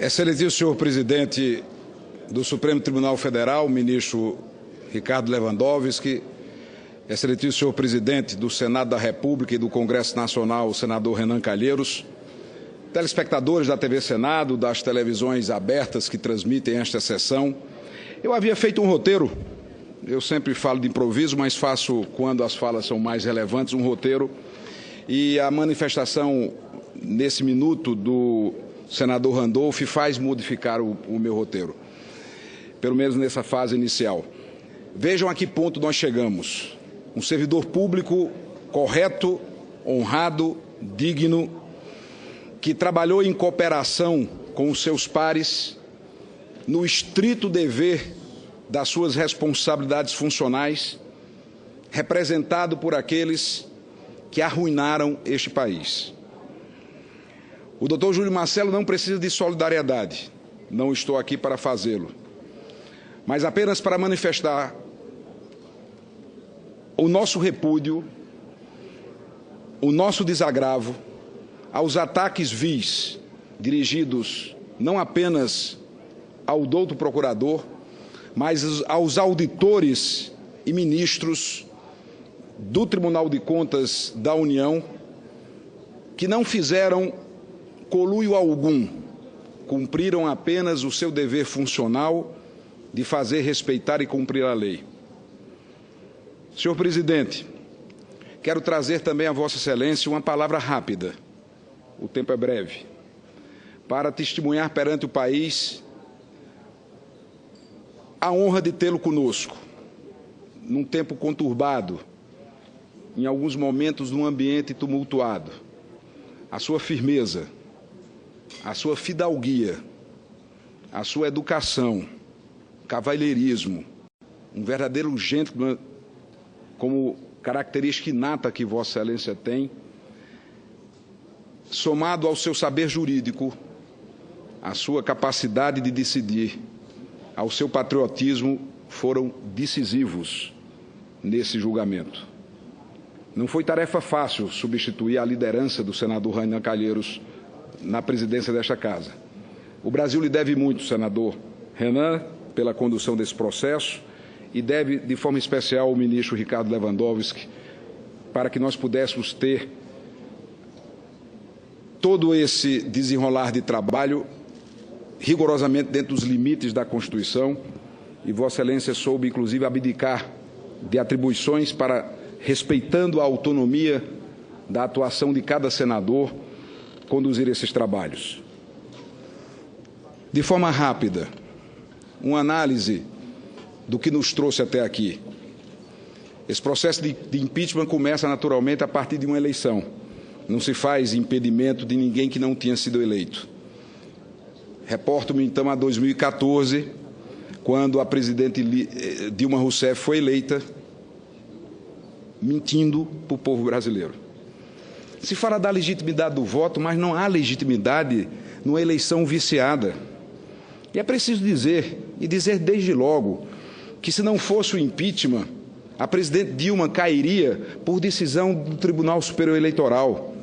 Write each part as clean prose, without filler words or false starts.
Excelentíssimo senhor presidente do Supremo Tribunal Federal, ministro Ricardo Lewandowski, excelentíssimo senhor presidente do Senado da República e do Congresso Nacional, o senador Renan Calheiros, telespectadores da TV Senado, das televisões abertas que transmitem esta sessão. Eu havia feito um roteiro, eu sempre falo de improviso, mas faço, quando as falas são mais relevantes, um roteiro, e a manifestação nesse minuto do senador Randolph faz modificar o meu roteiro, pelo menos nessa fase inicial. Vejam a que ponto nós chegamos. Um servidor público correto, honrado, digno, que trabalhou em cooperação com os seus pares, no estrito dever das suas responsabilidades funcionais, representado por aqueles que arruinaram este país. O doutor Júlio Marcelo não precisa de solidariedade, não estou aqui para fazê-lo, mas apenas para manifestar o nosso repúdio, o nosso desagravo aos ataques vis dirigidos não apenas ao douto procurador, mas aos auditores e ministros do Tribunal de Contas da União, que não fizeram conluio algum, cumpriram apenas o seu dever funcional de fazer respeitar e cumprir a lei. Senhor presidente, quero trazer também a Vossa Excelência uma palavra rápida, o tempo é breve, para testemunhar perante o país a honra de tê-lo conosco, num tempo conturbado, em alguns momentos num ambiente tumultuado. A sua firmeza, a sua fidalguia, a sua educação, cavalheirismo, um verdadeiro gentleman, como característica inata que Vossa Excelência tem, somado ao seu saber jurídico, à sua capacidade de decidir, ao seu patriotismo, foram decisivos nesse julgamento. Não foi tarefa fácil substituir a liderança do senador Renan Calheiros na presidência desta Casa. O Brasil lhe deve muito, senador Renan, pela condução desse processo, e deve, de forma especial, ao ministro Ricardo Lewandowski, para que nós pudéssemos ter todo esse desenrolar de trabalho rigorosamente dentro dos limites da Constituição, e Vossa Excelência soube, inclusive, abdicar de atribuições para, respeitando a autonomia da atuação de cada senador, conduzir esses trabalhos. De forma rápida, uma análise do que nos trouxe até aqui. Esse processo de impeachment começa naturalmente a partir de uma eleição. Não se faz impedimento de ninguém que não tinha sido eleito. Reporto-me então a 2014, quando a presidente Dilma Rousseff foi eleita, mentindo para o povo brasileiro. Se fala da legitimidade do voto, mas não há legitimidade numa eleição viciada. E é preciso dizer, e dizer desde logo, que se não fosse o impeachment, a presidente Dilma cairia por decisão do Tribunal Superior Eleitoral.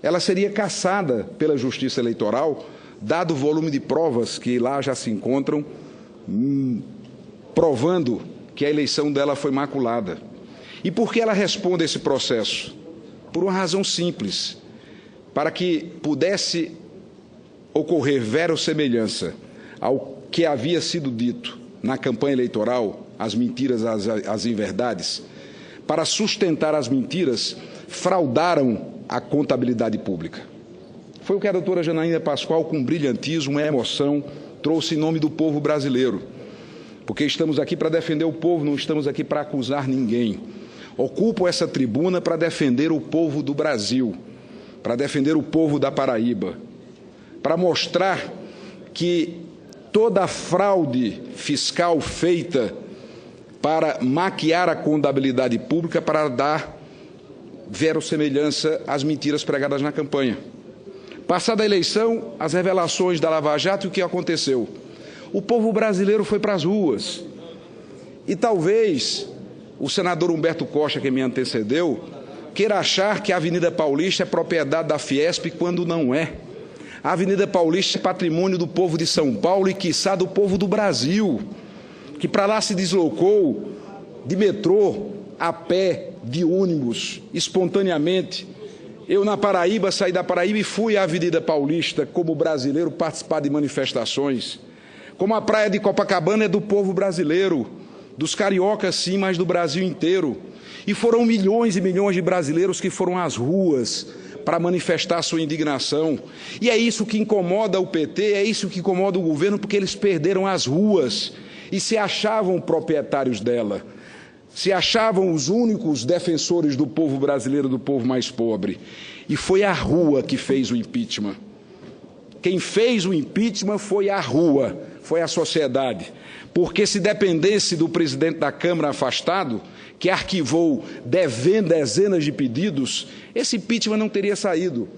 Ela seria cassada pela Justiça Eleitoral, dado o volume de provas que lá já se encontram, provando que a eleição dela foi maculada. E por que ela responde a esse processo? Por uma razão simples, para que pudesse ocorrer verossemelhança ao que havia sido dito na campanha eleitoral, as mentiras, as inverdades. Para sustentar as mentiras, fraudaram a contabilidade pública. Foi o que a doutora Janaína Pascoal, com brilhantismo e emoção, trouxe em nome do povo brasileiro. Porque estamos aqui para defender o povo, não estamos aqui para acusar ninguém. Ocupo essa tribuna para defender o povo do Brasil, para defender o povo da Paraíba, para mostrar que toda a fraude fiscal feita para maquiar a contabilidade pública, para dar verossemelhança às mentiras pregadas na campanha. Passada a eleição, as revelações da Lava Jato, e o que aconteceu? O povo brasileiro foi para as ruas. E talvez o senador Humberto Costa, que me antecedeu, queira achar que a Avenida Paulista é propriedade da Fiesp, quando não é. A Avenida Paulista é patrimônio do povo de São Paulo e, quiçá, do povo do Brasil, que para lá se deslocou de metrô, a pé, de ônibus, espontaneamente. Eu, na Paraíba, saí da Paraíba e fui à Avenida Paulista como brasileiro participar de manifestações. Como a praia de Copacabana é do povo brasileiro, dos cariocas sim, mas do Brasil inteiro. E foram milhões e milhões de brasileiros que foram às ruas para manifestar sua indignação. E é isso que incomoda o PT, é isso que incomoda o governo, porque eles perderam as ruas e se achavam proprietários dela. Se achavam os únicos defensores do povo brasileiro, do povo mais pobre. E foi a rua que fez o impeachment. Quem fez o impeachment foi a rua, foi a sociedade. Porque se dependesse do presidente da Câmara afastado, que arquivou dezenas de pedidos, esse impeachment não teria saído.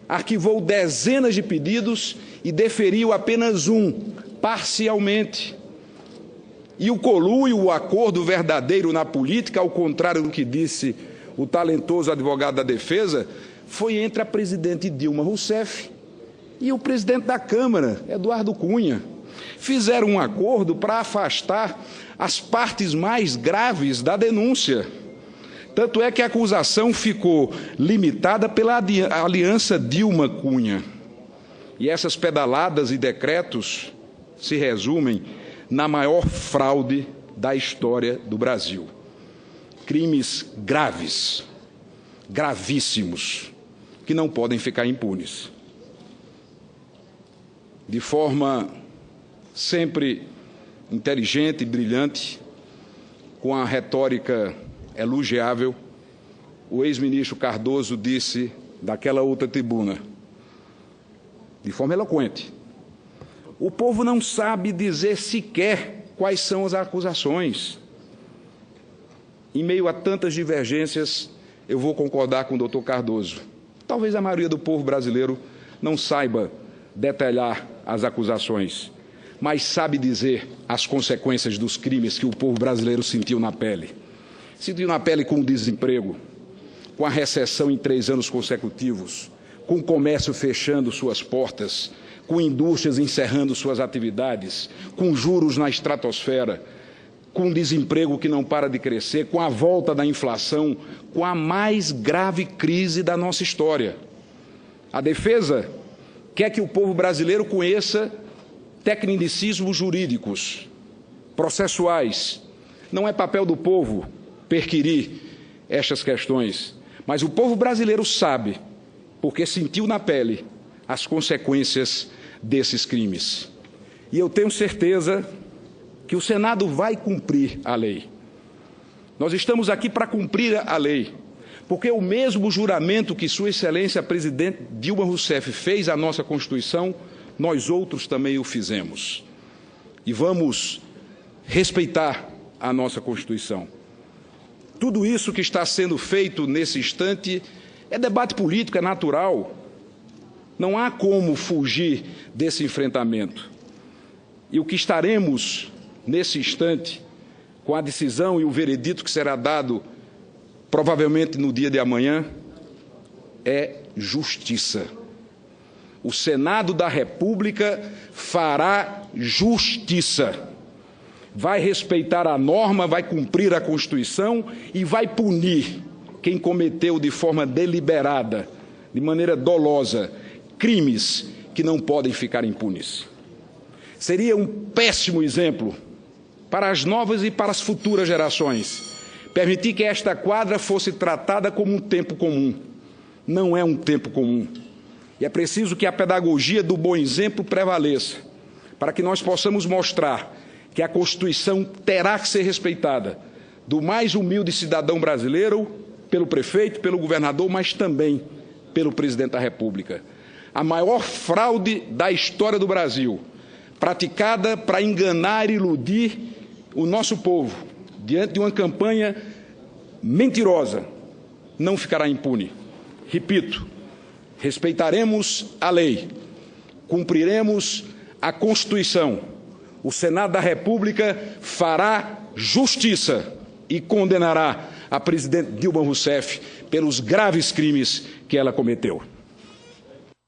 Arquivou dezenas de pedidos e deferiu apenas um, parcialmente. E o conluio, o acordo verdadeiro na política, ao contrário do que disse o talentoso advogado da defesa, foi entre a presidente Dilma Rousseff e o presidente da Câmara, Eduardo Cunha. Fizeram um acordo para afastar as partes mais graves da denúncia. Tanto é que a acusação ficou limitada pela aliança Dilma-Cunha. E essas pedaladas e decretos se resumem na maior fraude da história do Brasil. Crimes graves, gravíssimos, que não podem ficar impunes. De forma sempre inteligente e brilhante, com a retórica elogiável, o ex-ministro Cardoso disse daquela outra tribuna, de forma eloquente: o povo não sabe dizer sequer quais são as acusações. Em meio a tantas divergências, eu vou concordar com o doutor Cardoso. Talvez a maioria do povo brasileiro não saiba detalhar as acusações, mas sabe dizer as consequências dos crimes que o povo brasileiro sentiu na pele. Sentiu na pele com o desemprego, com a recessão em 3 anos consecutivos, com o comércio fechando suas portas, com indústrias encerrando suas atividades, com juros na estratosfera, com desemprego que não para de crescer, com a volta da inflação, com a mais grave crise da nossa história. A defesa quer que o povo brasileiro conheça tecnicismos jurídicos, processuais. Não é papel do povo perquirir estas questões, mas o povo brasileiro sabe, porque sentiu na pele as consequências desses crimes. E eu tenho certeza que o Senado vai cumprir a lei. Nós estamos aqui para cumprir a lei, porque o mesmo juramento que Sua Excelência a Presidente Dilma Rousseff fez à nossa Constituição, nós outros também o fizemos. E vamos respeitar a nossa Constituição. Tudo isso que está sendo feito nesse instante é debate político, é natural. Não há como fugir desse enfrentamento. E o que estaremos, nesse instante, com a decisão e o veredito que será dado, provavelmente no dia de amanhã, é justiça. O Senado da República fará justiça. Vai respeitar a norma, vai cumprir a Constituição e vai punir quem cometeu de forma deliberada, de maneira dolosa, crimes que não podem ficar impunes. Seria um péssimo exemplo para as novas e para as futuras gerações permitir que esta quadra fosse tratada como um tempo comum. Não é um tempo comum. E é preciso que a pedagogia do bom exemplo prevaleça, para que nós possamos mostrar que a Constituição terá que ser respeitada, do mais humilde cidadão brasileiro, pelo prefeito, pelo governador, mas também pelo presidente da República. A maior fraude da história do Brasil, praticada para enganar e iludir o nosso povo, diante de uma campanha mentirosa, não ficará impune. Repito, respeitaremos a lei, cumpriremos a Constituição. O Senado da República fará justiça e condenará a presidente Dilma Rousseff pelos graves crimes que ela cometeu.